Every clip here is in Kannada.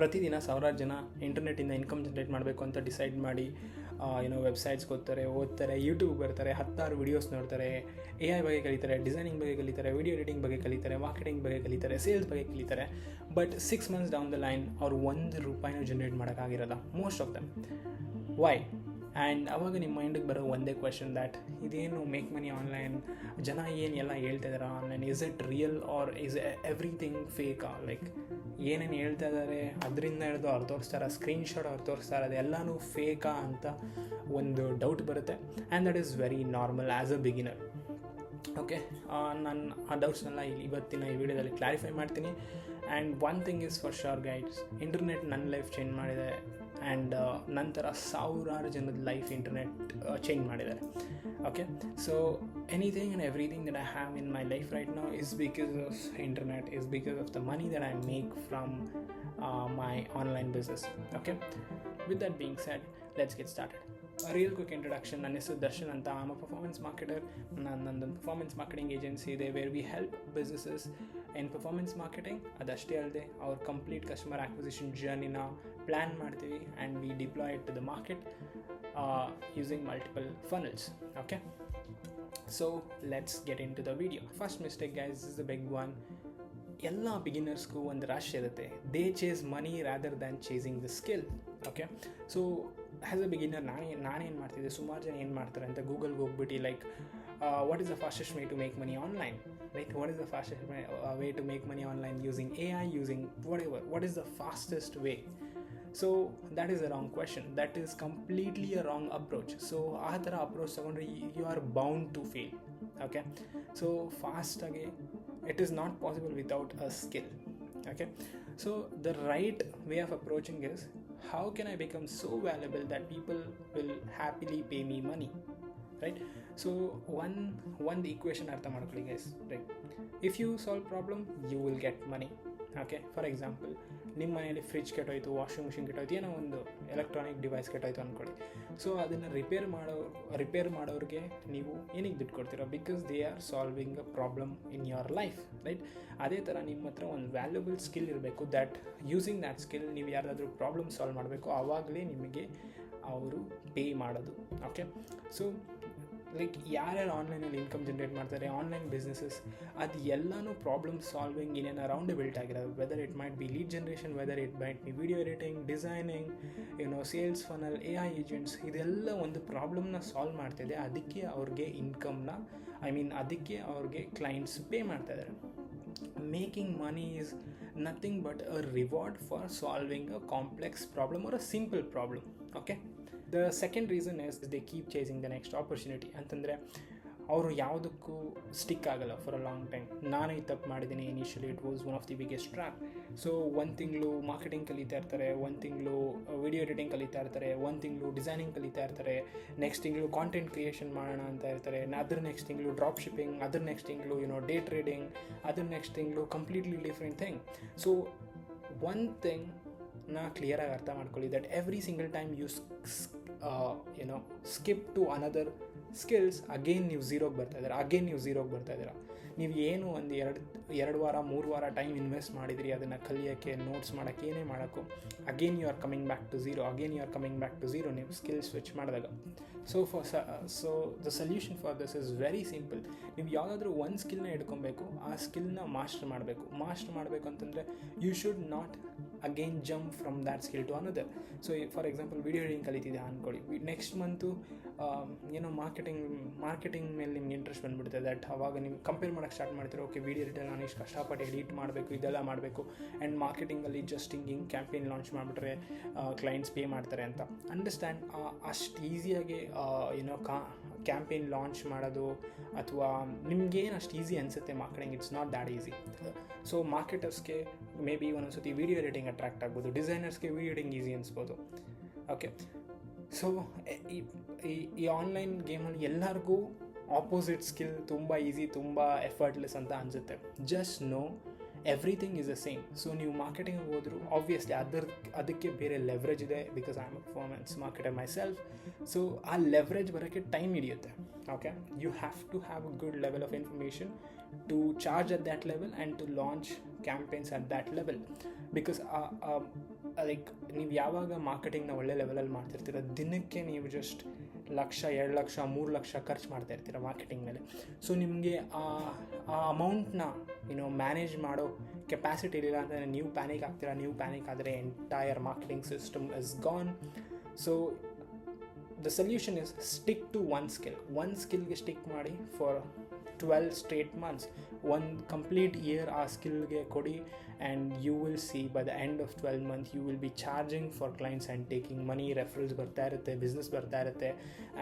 ಪ್ರತಿದಿನ ಸಾವಿರಾರು ಜನ ಇಂಟರ್ನೆಟ್ಟಿಂದ ಇನ್ಕಮ್ ಜನ್ರೇಟ್ ಮಾಡಬೇಕು ಅಂತ ಡಿಸೈಡ್ ಮಾಡಿ ವೆಬ್ಸೈಟ್ಸ್ಗೆ ಓದ್ತಾರೆ, ಯೂಟ್ಯೂಬ್ ಬರ್ತಾರೆ, 10 ವೀಡಿಯೋಸ್ ನೋಡ್ತಾರೆ, AI ಬಗ್ಗೆ ಕಲಿತಾರೆ, ಡಿಸೈನಿಂಗ್ ಬಗ್ಗೆ ಕಲಿತಾರೆ, ವಿಡಿಯೋ ಎಡಿಟಿಂಗ್ ಬಗ್ಗೆ ಕಲಿತಾರೆ, ಮಾರ್ಕೆಟಿಂಗ್ ಬಗ್ಗೆ ಕಲಿತಾರೆ, ಸೇಲ್ಸ್ ಬಗ್ಗೆ ಕಲಿತಾರೆ. But 6 months down the line ಅವ್ರು ₹1 ಜನ್ರೇಟ್ ಮಾಡೋಕ್ಕಾಗಿರೋಲ್ಲ, most of them. Why? And ಅವಾಗ ನಿಮ್ಮ ಮೈಂಡಿಗೆ ಬರೋ ಒಂದೇ ಕ್ವೆಶನ್ ದ್ಯಾಟ್ ಇದೇನು ಮೇಕ್ ಮನಿ ಆನ್ಲೈನ್, ಜನ ಏನೆಲ್ಲ ಹೇಳ್ತಿದ್ದಾರೆ online, is it real or is everything ಫೇಕಾ? ಲೈಕ್ ಏನೇನು ಹೇಳ್ತಾ ಇದ್ದಾರೆ ಅದರಿಂದ ಹಿಡಿದು ಅವ್ರು ತೋರಿಸ್ತಾರೆ, ಸ್ಕ್ರೀನ್ಶಾಟ್ ಅವ್ರು ತೋರಿಸ್ತಾರೆ, ಅದೆಲ್ಲನೂ ಫೇಕಾ ಅಂತ ಒಂದು ಡೌಟ್ ಬರುತ್ತೆ. And that is very normal as a beginner. Okay, ನಾನು ಆ ಡೌಟ್ಸ್ನೆಲ್ಲ ಇವತ್ತಿನ ಈ ವಿಡಿಯೋದಲ್ಲಿ ಕ್ಲಾರಿಫೈ ಮಾಡ್ತೀನಿ. And one thing is for sure guides, internet ನನ್ನ ಲೈಫ್ ಚೇಂಜ್ ಮಾಡಿದೆ. ಆ್ಯಂಡ್ ನಂತರ ಸಾವಿರಾರು ಜನದ ಲೈಫ್ ಇಂಟರ್ನೆಟ್ ಚೇಂಜ್ ಮಾಡಿದ್ದಾರೆ. Okay, so anything and everything that I have in my life right now is because of internet, is because of the money that I make from my online business. Okay, with that being said, let's get started. A real quick introduction. ನನ್ನ ಹೆಸರು ದರ್ಶನ್ ಅಂತ. I'm a performance marketer. ನಂದೊಂದು ಪರ್ಫಾರ್ಮೆನ್ಸ್ ಮಾರ್ಕೆಟಿಂಗ್ ಏಜೆನ್ಸಿ ಇದೆ where we help businesses in performance marketing. ಅದಷ್ಟೇ ಅಲ್ಲದೆ ಅವ್ರ ಕಂಪ್ಲೀಟ್ ಕಸ್ಟಮರ್ ಆಕ್ವಿಸಿಷನ್ ಜರ್ನಿನ ಪ್ಲ್ಯಾನ್ ಮಾಡ್ತೀವಿ and we deploy it to the market using multiple funnels. Okay, so let's get into the video. First mistake guys, this is the big one. ಎಲ್ಲ ಬಿಗಿನರ್ಸ್ಗೂ ಒಂದು ರಶ್ ಇರುತ್ತೆ. They chase money rather than chasing the skill. Okay, so as a beginner ನಾನೇನು ಮಾಡ್ತಿದ್ದೆ, ಸುಮಾರು ಜನ ಏನು ಮಾಡ್ತಾರೆ ಅಂತ ಗೂಗಲ್ಗೆ ಹೋಗ್ಬಿಟ್ಟು like what is the fastest way to make money online, right? What is the fastest way to make money online using AI, using what is the fastest way? So that is a wrong question. That is completely a wrong approach. So ಆ ಥರ ಅಪ್ರೋಚ್ ತೊಗೊಂಡ್ರೆ you are bound to fail. Okay, so ಫಾಸ್ಟಾಗಿ it is not possible without a skill. Okay, so the right way of approaching is, how can I become so valuable that people will happily pay me money, right? So one the equation artha ಮಾಡ್ಕೊಳ್ಳಿ guys, right? If you solve problem, you will get money. Okay, for example ನಿಮ್ಮ ಮನೆಯಲ್ಲಿ ಫ್ರಿಜ್ ಕೆಟ್ಟೋಯ್ತು, ವಾಷಿಂಗ್ ಮಿಷಿನ್ ಕೆಟ್ಟೋಯ್ತು, ಏನೋ ಒಂದು ಎಲೆಕ್ಟ್ರಾನಿಕ್ ಡಿವೈಸ್ ಕೆಟ್ಟೋಯ್ತು ಅಂದ್ಕೊಳ್ಳಿ. ಸೊ ಅದನ್ನು ರಿಪೇರ್ ಮಾಡೋರಿಗೆ ನೀವು ಏನಕ್ಕೆ ದುಡ್ಡು ಕೊಡ್ತೀರಾ? Because they are solving a problem in your life, right? ಅದೇ ಥರ ನಿಮ್ಮ ಹತ್ರ ಒಂದು ವ್ಯಾಲ್ಯೂಬಲ್ ಸ್ಕಿಲ್ ಇರಬೇಕು. ದ್ಯಾಟ್ ಯೂಸಿಂಗ್ ದ್ಯಾಟ್ ಸ್ಕಿಲ್ ನೀವು ಯಾರಾದರೂ ಪ್ರಾಬ್ಲಮ್ ಸಾಲ್ವ್ ಮಾಡಬೇಕು, ಆವಾಗಲೇ ನಿಮಗೆ ಅವರು ಪೇ ಮಾಡೋದು. ಓಕೆ, ಸೊ ಲೈಕ್ ಯಾರ್ಯಾರು ಆನ್ಲೈನಲ್ಲಿ ಇನ್ಕಮ್ ಜನ್ರೇಟ್ ಮಾಡ್ತಾರೆ, ಆನ್ಲೈನ್ ಬಿಸ್ನೆಸಸ್, ಅದು ಎಲ್ಲನೂ problem solving in and around built ಆಗಿರೋದು. Whether it might be lead generation, whether it might be video editing, designing, sales funnel, AI agents, ಇದೆಲ್ಲ ಒಂದು ಪ್ರಾಬ್ಲಮ್ನ ಸಾಲ್ವ್ ಮಾಡ್ತಿದೆ. ಅದಕ್ಕೆ ಅವ್ರಿಗೆ ಇನ್ಕಮ್ನ ಅದಕ್ಕೆ ಅವ್ರಿಗೆ ಕ್ಲೈಂಟ್ಸ್ ಪೇ ಮಾಡ್ತಾಯಿದ್ದಾರೆ. Making money is nothing but a reward for solving a complex problem or a simple problem. Okay, the second reason is they keep chasing the next opportunity. ಅಂತಂದರೆ ಅವರು ಯಾವುದಕ್ಕೂ ಸ್ಟಿಕ್ ಆಗಲ್ಲ ಫಾರ್ ಅ ಲಾಂಗ್ ಟೈಮ್. ನಾನು ಈ ತಪ್ಪು ಮಾಡಿದ್ದೀನಿ initially, it was one of the biggest trap. So 1 ತಿಂಗಳು ಮಾರ್ಕೆಟಿಂಗ್ ಕಲಿತಾ ಇರ್ತಾರೆ, 1 ತಿಂಗಳು ವಿಡಿಯೋ ಎಡಿಟಿಂಗ್ ಕಲಿತಾ ಇರ್ತಾರೆ, 1 ತಿಂಗಳು ಡಿಸೈನಿಂಗ್ ಕಲಿತಾ ಇರ್ತಾರೆ, ನೆಕ್ಸ್ಟ್ ತಿಂಗಳು ಕಾಂಟೆಂಟ್ ಕ್ರಿಯೇಷನ್ ಮಾಡೋಣ ಅಂತ ಇರ್ತಾರೆ, ಅದ್ರ ನೆಕ್ಸ್ಟ್ ತಿಂಗಳು ಡ್ರಾಪ್ ಶಿಪ್ಪಿಂಗ್, ಅದ್ರ ನೆಕ್ಸ್ಟ್ ತಿಂಗಳು ಡೇ ಟ್ರೇಡಿಂಗ್, ಅದ್ರ ನೆಕ್ಸ್ಟ್ ತಿಂಗಳು completely different thing. So one thing ಕ್ಲಿಯರಾಗಿ ಅರ್ಥ ಮಾಡ್ಕೊಳ್ಳಿ, that every single time you skip to another skills, again ನೀವು ಝೀರೋಗೆ ಬರ್ತಾಯಿದ್ದೀರಾ. ನೀವು ಏನು ಒಂದು ಎರಡು ವಾರ 3 ವಾರ ಟೈಮ್ ಇನ್ವೆಸ್ಟ್ ಮಾಡಿದಿರಿ ಅದನ್ನು ಕಲಿಯೋಕ್ಕೆ, ನೋಟ್ಸ್ ಮಾಡೋಕ್ಕೆ, ಏನೇ ಮಾಡೋಕ್ಕೂ, again you are coming back to zero ನೀವು ಸ್ಕಿಲ್ ಸ್ವಿಚ್ ಮಾಡಿದಾಗ. So the solution for this is very simple. ನೀವು ಯಾವುದಾದ್ರೂ ಒಂದು ಸ್ಕಿಲ್ನ ಹಿಡ್ಕೊಬೇಕು, ಆ ಸ್ಕಿಲ್ನ ಮಾಸ್ಟರ್ ಮಾಡಬೇಕು ಅಂತಂದರೆ you should not again jump from that skill to another. So for example video editing ಕಲಿತಿದ್ದೆ ಅಂದ್ಕೊಳ್ಳಿ, ನೆಕ್ಸ್ಟ್ ಮಂತು ಮಾರ್ಕೆಟಿಂಗ್ ಮೇಲೆ ನಿಮ್ಗೆ ಇಂಟ್ರೆಸ್ಟ್ ಬಂದುಬಿಡುತ್ತೆ. ದಟ್ ಅವಾಗ ನೀವು ಕಂಪೇರ್ ಮಾಡೋಕ್ಕೆ ಸ್ಟಾರ್ಟ್ ಮಾಡ್ತೀರಾ. ಓಕೆ, ವಿಡಿಯೋ ಎಡಿಟರ್ ನಾನು ಇಷ್ಟು ಕಷ್ಟಪಟ್ಟು ಎಡಿಟ್ ಮಾಡಬೇಕು, ಇದೆಲ್ಲ ಮಾಡಬೇಕು, ಆ್ಯಂಡ್ ಮಾರ್ಕೆಟಿಂಗಲ್ಲಿ ಜಸ್ಟ್ ಹಿಂಗೆ ಕ್ಯಾಂಪೇನ್ ಲಾಂಚ್ ಮಾಡಿಬಿಟ್ರೆ ಕ್ಲೈಂಟ್ಸ್ ಪೇ ಮಾಡ್ತಾರೆ ಅಂತ. ಅಂಡರ್ಸ್ಟ್ಯಾಂಡ್, ಅಷ್ಟು ಈಸಿಯಾಗಿ ಕ್ಯಾಂಪೇನ್ ಲಾಂಚ್ ಮಾಡೋದು ಅಥವಾ ನಿಮಗೇನು ಅಷ್ಟು ಈಸಿ ಅನಿಸುತ್ತೆ marketing, it's not that easy. So ಮಾರ್ಕೆಟರ್ಸ್ಗೆ ಮೇ ಬಿ ಒಂದೊಂದ್ಸತಿ ವಿಡಿಯೋ ಎಡಿಟಿಂಗ್ ಅಟ್ರಾಕ್ಟ್ ಆಗ್ಬೋದು, ಡಿಸೈನರ್ಸ್ಗೆ ವಿಡಿಯೋ ಎಡಿಟಿಂಗ್ ಈಸಿ ಅನಿಸ್ಬೋದು. ಓಕೆ, ಸೊ ಈ ಆನ್ಲೈನ್ ಗೇಮಲ್ಲಿ ಎಲ್ಲರಿಗೂ ಆಪೋಸಿಟ್ ಸ್ಕಿಲ್ ತುಂಬ ಈಸಿ, ತುಂಬ ಎಫರ್ಟ್ಲೆಸ್ ಅಂತ ಅನಿಸುತ್ತೆ. Just know everything is the same. So ನೀವು ಮಾರ್ಕೆಟಿಂಗ್ ಹೋದರೂ ಆಬ್ವಿಯಸ್ಲಿ ಅದಕ್ಕೆ ಬೇರೆ ಲೆವ್ರೇಜ್ ಇದೆ, because I am a performance marketer myself. So ಆ ಲೆವ್ರೇಜ್ ಬರೋಕ್ಕೆ ಟೈಮ್ ಹಿಡಿಯುತ್ತೆ. Okay, you have to have a good level of information to charge at that level and to launch campaigns at that level. Because like ನೀವು ಯಾವಾಗ ಮಾರ್ಕೆಟಿಂಗ್ನ ಒಳ್ಳೆ ಲೆವೆಲಲ್ಲಿ ಮಾಡ್ತಿರ್ತೀರ, ದಿನಕ್ಕೆ ನೀವು ಜಸ್ಟ್ 1,00,000, 2,00,000, 3,00,000 ಖರ್ಚು ಮಾಡ್ತಾ ಇರ್ತೀರ ಮಾರ್ಕೆಟಿಂಗ್ ಮೇಲೆ. ಸೊ ನಿಮಗೆ ಆ ಅಮೌಂಟ್ನ ಮ್ಯಾನೇಜ್ ಮಾಡೋ ಕೆಪಾಸಿಟಿ ಇಲ್ಲ ಅಂದರೆ ನೀವು ಪ್ಯಾನಿಕ್ ಆಗ್ತೀರಾ. ನೀವು ಪ್ಯಾನಿಕ್ ಆದರೆ entire marketing system is gone. So the solution is stick to one ಸ್ಕಿಲ್ಗೆ ಸ್ಟಿಕ್ ಮಾಡಿ for 12 straight months. One complete year ಆ ಸ್ಕಿಲ್ಗೆ ಕೊಡಿ, and you will see by the end of 12 months you will be charging for clients and taking money. Referrals ಬರ್ತಾ ಇರುತ್ತೆ, ಬಿಸ್ನೆಸ್ ಬರ್ತಾ ಇರುತ್ತೆ,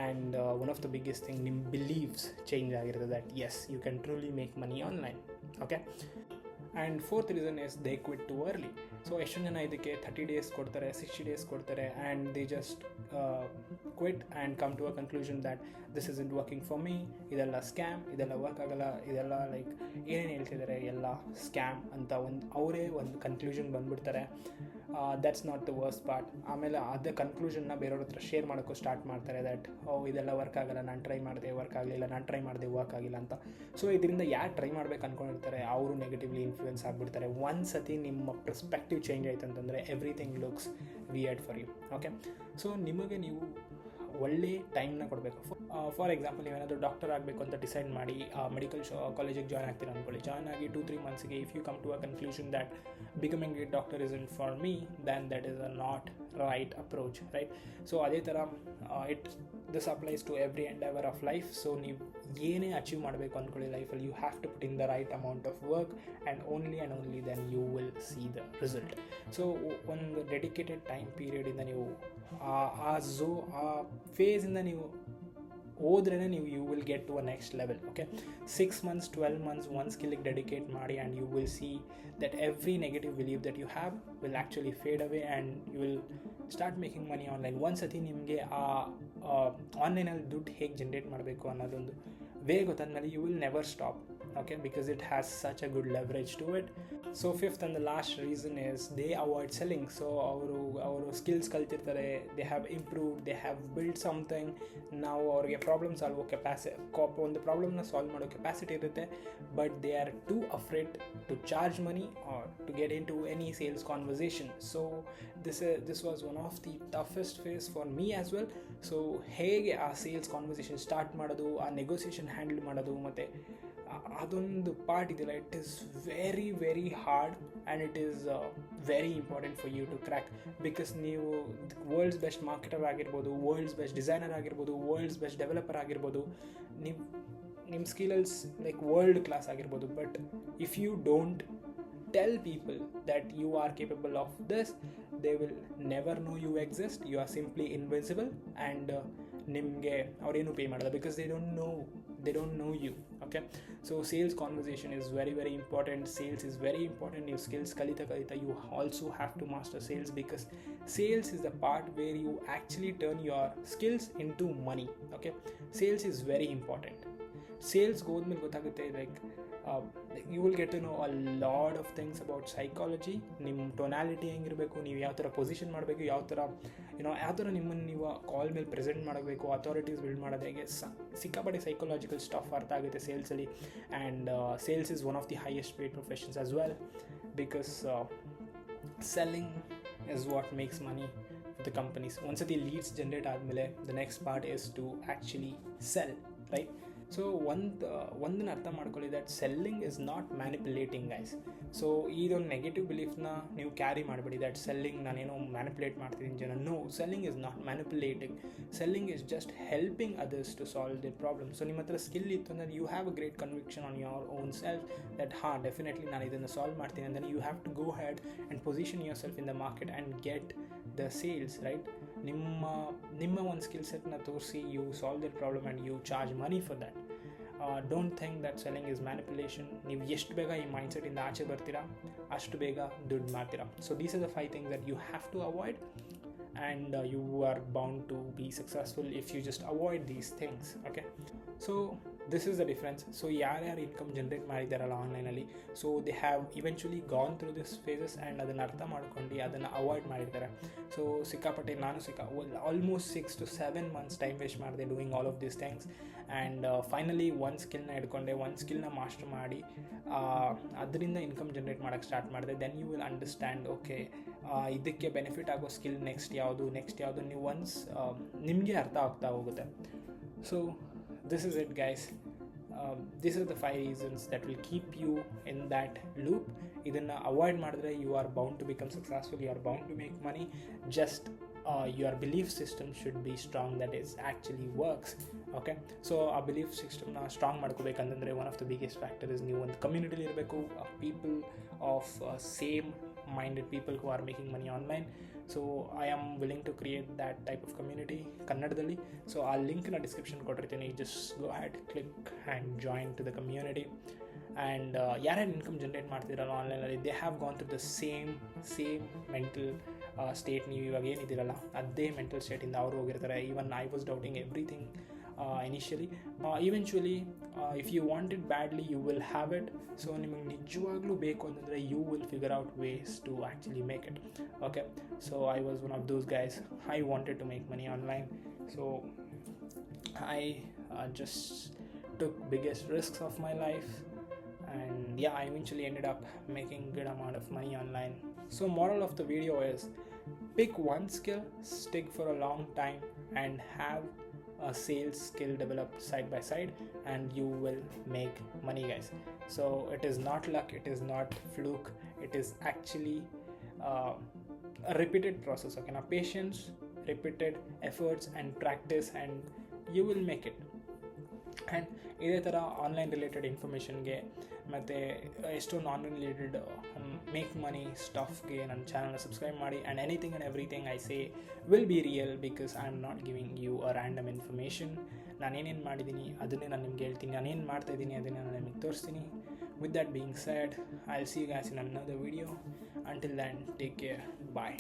and one of the biggest thing, ನಿಮ್ಮ ಬಿಲೀವ್ಸ್ ಚೇಂಜ್ ಆಗಿರುತ್ತೆ that yes, you can truly make money online. Okay. And fourth reason is they quit too early. So ಎಷ್ಟೊಂದು ಜನ ಇದಕ್ಕೆ 30 days ಕೊಡ್ತಾರೆ, 60 days ಕೊಡ್ತಾರೆ, and they just quit and come to a conclusion that this isn't working for me, ಇದೆಲ್ಲ ಸ್ಕ್ಯಾಮ್, ಇದೆಲ್ಲ ವರ್ಕ್ ಆಗಲ್ಲ, ಇದೆಲ್ಲ ಲೈಕ್ ಏನೇನು ಹೇಳ್ತಿದ್ದಾರೆ ಎಲ್ಲ ಸ್ಕ್ಯಾಮ್ ಅಂತ ಅವರೇ ಒಂದು ಕನ್ಕ್ಲೂಷನ್ ಬಂದುಬಿಡ್ತಾರೆ. That's not the worst part. ಆಮೇಲೆ ಅದೇ ಕನ್ಕ್ಲೂಷನ್ನ ಬೇರೆಯವ್ರ ಹತ್ರ ಶೇರ್ ಮಾಡೋಕ್ಕೂ ಸ್ಟಾರ್ಟ್ ಮಾಡ್ತಾರೆ ದ್ಯಾಟ್ ಇದೆಲ್ಲ ವರ್ಕ್ ಆಗಲ್ಲ, ನಾನು ಟ್ರೈ ಮಾಡಿದೆ ವರ್ಕ್ ಆಗಲಿಲ್ಲ, ನಾನು ಟ್ರೈ ಮಾಡಿದೆ ವರ್ಕ್ ಆಗಿಲ್ಲ ಅಂತ. ಸೊ ಇದರಿಂದ ಯಾರು ಟ್ರೈ ಮಾಡ್ಬೇಕು ಅಂದ್ಕೊಂಡಿರ್ತಾರೆ ಅವರು ನೆಗೆಟಿವ್ಲಿ ಇನ್ಫ್ಲೂಯೆನ್ಸ್ ಆಗಿಬಿಡ್ತಾರೆ. ಒಂದು ಸತಿ ನಿಮ್ಮ ಪರ್ಸ್ಪೆಕ್ಟಿವ್ ಚೇಂಜ್ ಆಯಿತು ಅಂತಂದರೆ everything looks weird for you. Okay. So ನಿಮಗೆ ನೀವು ಒಳ್ಳೆ ಟೈಮ್ನ ಕೊಡಬೇಕು. ಫಾರ್ ಎಕ್ಸಾಂಪಲ್, ನೀವೇನಾದರೂ ಡಾಕ್ಟರ್ ಆಗಬೇಕು ಅಂತ ಡಿಸೈಡ್ ಮಾಡಿ ಮೆಡಿಕಲ್ ಕಾಲೇಜಿಗೆ ಜಾಯ್ನ್ ಆಗ್ತೀರ ಅಂದ್ಕೊಳ್ಳಿ. ಜಾಯ್ನ್ ಆಗಿ 2-3 monthsಗೆ if you come to a conclusion that becoming a doctor isn't for me, then that is a not right approach, right? So ಅದೇ ಥರ this applies to every endeavour of life. So ನೀವು ಏನೇ ಅಚೀವ್ ಮಾಡಬೇಕು ಅಂದ್ಕೊಳ್ಳಿ ಲೈಫಲ್ಲಿ, you have to put in the right amount of work and only then you will see the result. So ಒಂದು ಡೆಡಿಕೇಟೆಡ್ ಟೈಮ್ ಪೀರಿಯಡಿಂದ ನೀವು ಆ ಫೇಸಿಂದ ನೀವು ಹೋದ್ರೇ ನೀವು you will get to a next level. Okay. 6 months, 12 months ಒಂದು ಸ್ಕಿಲ್ಲಿಗೆ ಡೆಡಿಕೇಟ್ ಮಾಡಿ, and you will see that every negative believe that you have will actually fade away and you will start making money online. ಒಂದು ಸತಿ ನಿಮಗೆ ಆ ಆನ್ಲೈನಲ್ಲಿ ದುಡ್ಡು ಹೇಗೆ ಜನ್ರೇಟ್ ಮಾಡಬೇಕು ಅನ್ನೋದೊಂದು ವೇ ಗೊತ್ತಾದ್ಮೇಲೆ you will never stop. Okay, because it has such a good leverage to it. So fifth and the last reason is they avoid selling. So our skills ಕಲ್ತಿರ್ತಾರೆ, they have improved, they have built something. ನಾವು ಅವ್ರಿಗೆ ಪ್ರಾಬ್ಲಮ್ ಸಾಲ್ವ್ ಒಂದು ಪ್ರಾಬ್ಲಮ್ನ ಸಾಲ್ವ್ ಮಾಡೋ ಕೆಪಾಸಿಟಿ ಇರುತ್ತೆ, but they are too afraid to charge money or to get into any sales conversation. So this was one of the toughest phase for me as well. So ಹೇಗೆ ಆ ಸೇಲ್ಸ್ ಕಾನ್ವರ್ಸೇಷನ್ ಸ್ಟಾರ್ಟ್ ಮಾಡೋದು, ಆ ನೆಗೋಸಿಯೇಷನ್ ಹ್ಯಾಂಡಲ್ ಮಾಡೋದು, ಮತ್ತು ಅದೊಂದು ಪಾರ್ಟ್ ಇದೆಯಲ್ಲ, it is very very hard and it is very important for you to crack. Because ನೀವು ವರ್ಲ್ಡ್ಸ್ ಬೆಸ್ಟ್ ಮಾರ್ಕೆಟರ್ ಆಗಿರ್ಬೋದು, ವರ್ಲ್ಡ್ಸ್ ಬೆಸ್ಟ್ ಡಿಸೈನರ್ ಆಗಿರ್ಬೋದು, ವರ್ಲ್ಡ್ಸ್ ಬೆಸ್ಟ್ ಡೆವಲಪರ್ ಆಗಿರ್ಬೋದು, ನಿಮ್ಮ ಸ್ಕಿಲ್ಸ್ ಲೈಕ್ ವರ್ಲ್ಡ್ ಕ್ಲಾಸ್ ಆಗಿರ್ಬೋದು, but if you don't tell people that you are capable of this, they will never know you exist. You are simply invincible, and ನಿಮಗೆ ಅವರೇನು ಪೇ ಮಾಡಲ್ಲ because they don't know you. Okay. So sales conversation is very very important. Sales is very important. ನೀವು skills kalita you also have to master sales, because sales is the part where you actually turn your skills into money. Okay. Sales is very important. Sales ಹೋದ್ಮೇಲೆ ಗೊತ್ತಾಗುತ್ತೆ like you will get to know a lot of things about psychology. ನಿಮ್ಮ ಟೊನಾಲಿಟಿ ಹೆಂಗಿರಬೇಕು, ನೀವು ಯಾವ ಥರ ಪೊಸಿಷನ್ ಮಾಡಬೇಕು, ಯಾವ ಥರ ನಿಮ್ಮನ್ನು ನೀವು ಕಾಲ್ ಮೇಲೆ ಪ್ರೆಸೆಂಟ್ ಮಾಡಬೇಕು, ಅಥಾರಿಟೀಸ್ ಬಿಲ್ಡ್ ಮಾಡೋದು ಹೇಗೆ, ಸಿಕ್ಕಾಪಟ್ಟೆ ಸೈಕಾಲಜಿಕಲ್ ಸ್ಟಫ್ ಅರ್ಥ ಆಗುತ್ತೆ ಸೇಲ್ಸಲ್ಲಿ. And sales is one of the highest paid professions as well, because selling is what makes money for the companies. ಒಂದ್ಸತಿ ಲೀಡ್ಸ್ ಜನ್ರೇಟ್ ಆದಮೇಲೆ the next part is to actually sell, right? So ಒಂದನ್ನು ಅರ್ಥ ಮಾಡ್ಕೊಳ್ಳಿ, that selling is not manipulating guys. So ಇದೊಂದು ನೆಗೆಟಿವ್ ಬಿಲೀಫ್ನ ನೀವು ಕ್ಯಾರಿ ಮಾಡಬೇಡಿ, ದಟ್ ಸೆಲ್ಲಿಂಗ್ ನಾನೇನೋ ಮ್ಯಾನಿಪುಲೇಟ್ ಮಾಡ್ತಿದ್ದೀನಿ ಜನ. No, selling is not manipulating. Selling is just helping others to solve the problem. So ನಿಮ್ಮ ಹತ್ರ ಸ್ಕಿಲ್ ಇತ್ತು ಅಂದರೆ you have a great conviction on your own self that definitely ನಾನು ಇದನ್ನು ಸಾಲ್ವ್ ಮಾಡ್ತೀನಿ ಅಂದರೆ you have to go head and position yourself in the market and get the sales, right? ನಿಮ್ಮ ಒಂದು ಸ್ಕಿಲ್ ಸೆಟ್ನ ತೋರಿಸಿ you solve that problem and you charge money for that. Don't think that selling is manipulation. ನೀವು ಎಷ್ಟು ಬೇಗ ಈ ಮೈಂಡ್ಸೆಟ್ಟಿಂದ ಆಚೆ ಬರ್ತೀರಾ ಅಷ್ಟು ಬೇಗ ದುಡ್ಡು ಮಾಡ್ತೀರಾ. So these are the 5 things that you have to avoid, and you are bound to be successful if you just avoid these things. Okay. So this is the difference. So ಯಾರ್ಯಾರು ಇನ್ಕಮ್ ಜನ್ರೇಟ್ ಮಾಡಿದ್ದಾರಲ್ಲ ಆನ್ಲೈನಲ್ಲಿ, so they have eventually gone through this phases and ಅದನ್ನು ಅರ್ಥ ಮಾಡ್ಕೊಂಡು ಅದನ್ನು ಅವಾಯ್ಡ್ ಮಾಡಿರ್ತಾರೆ. ಸೊ ಸಿಕ್ಕಾಪಟ್ಟೆ ನಾನು almost 6 to 7 months time waste ಮಾಡಿದೆ doing all of these things. And finally ಒಂದು ಸ್ಕಿಲ್ನ ಹಿಡ್ಕೊಂಡೆ, ಒಂದು ಸ್ಕಿಲ್ನ ಮಾಸ್ಟರ್ ಮಾಡಿ ಅದರಿಂದ ಇನ್ಕಮ್ ಜನ್ರೇಟ್ ಮಾಡೋಕ್ಕೆ ಸ್ಟಾರ್ಟ್ ಮಾಡಿದೆ. Then you will understand, okay ಇದಕ್ಕೆ ಬೆನಿಫಿಟ್ ಆಗೋ ಸ್ಕಿಲ್ ನೆಕ್ಸ್ಟ್ ಯಾವುದು ನೀವು ಒನ್ಸ್ ನಿಮಗೆ ಅರ್ಥ ಆಗ್ತಾ ಹೋಗುತ್ತೆ. So this is it, guys. These are the 5 reasons that will keep you in that loop. ಇದನ್ನು ಅವಾಯ್ಡ್ ಮಾಡಿದ್ರೆ you are bound to become successful, you are bound to make money. Just your belief system should be strong, that is actually works. Okay, so ಆ ಬಿಲೀಫ್ ಸಿಸ್ಟಮ್ನ ಸ್ಟ್ರಾಂಗ್ ಮಾಡ್ಕೋಬೇಕಂತಂದರೆ one of the biggest factor is ನೀವು ಒಂದು ಕಮ್ಯುನಿಟಿಲಿ ಇರಬೇಕು, people of same minded people who are making money online. So I am willing to create that type of community kannadadalli. So I'll link in the description ಕೊಟ್ಟಿರ್ತೀನಿ, just go ahead, click and join to the community. And ಯಾರ್ಯಾರು ಇನ್ಕಮ್ ಜನ್ರೇಟ್ ಮಾಡ್ತಿರಲ್ಲ ಆನ್ಲೈನಲ್ಲಿ, they have gone through the same mental state. ನೀವು ಇವಾಗ ಏನಿದ್ದೀರಲ್ಲ ಅದೇ ಮೆಂಟಲ್ ಸ್ಟೇಟಿಂದ ಅವರು ಹೋಗಿರ್ತಾರೆ. Even I was doubting everything initially. Eventually if you want it badly you will have it. So ನಿಮಗೆ ನಿಜವಾಗ್ಲೂ ಬೇಕು ಅಂತಂದರೆ you will figure out ways to actually make it. Okay, so I was one of those guys. I wanted to make money online, so I just took biggest risks of my life, and yeah, I eventually ended up making good amount of money online. So moral of the video is, pick one skill, stick for a long time, and have a sales skill developed side by side, and you will make money, guys. So it is not luck, it is not fluke, it is actually a repeated process. Okay, now patience, repeated efforts and practice, and you will make it. And ಇದೇ ಥರ ಆನ್ಲೈನ್ ರಿಲೇಟೆಡ್ ಇನ್ಫಾರ್ಮೇಷನ್ಗೆ ಮತ್ತು ಎಷ್ಟೊಂದು ಆನ್ಲೈನ್ ರಿಲೇಟೆಡ್ ಮೇಕ್ ಮನಿ ಸ್ಟಫ್ಗೆ ನನ್ನ ಚಾನಲ್ನ ಸಬ್ಸ್ಕ್ರೈಬ್ ಮಾಡಿ. And anything and everything I say will be real, because I am not giving you a random information. ನಾನೇನೇನು ಮಾಡಿದ್ದೀನಿ ಅದನ್ನೇ ನಾನು ನಿಮ್ಗೆ ಹೇಳ್ತೀನಿ, ನಾನೇನು ಮಾಡ್ತಾಯಿದ್ದೀನಿ ಅದನ್ನೇ ನಾನು ನಿಮಗೆ ತೋರಿಸ್ತೀನಿ. With that being said, I will see you guys in another video. Until then, take care. Bye.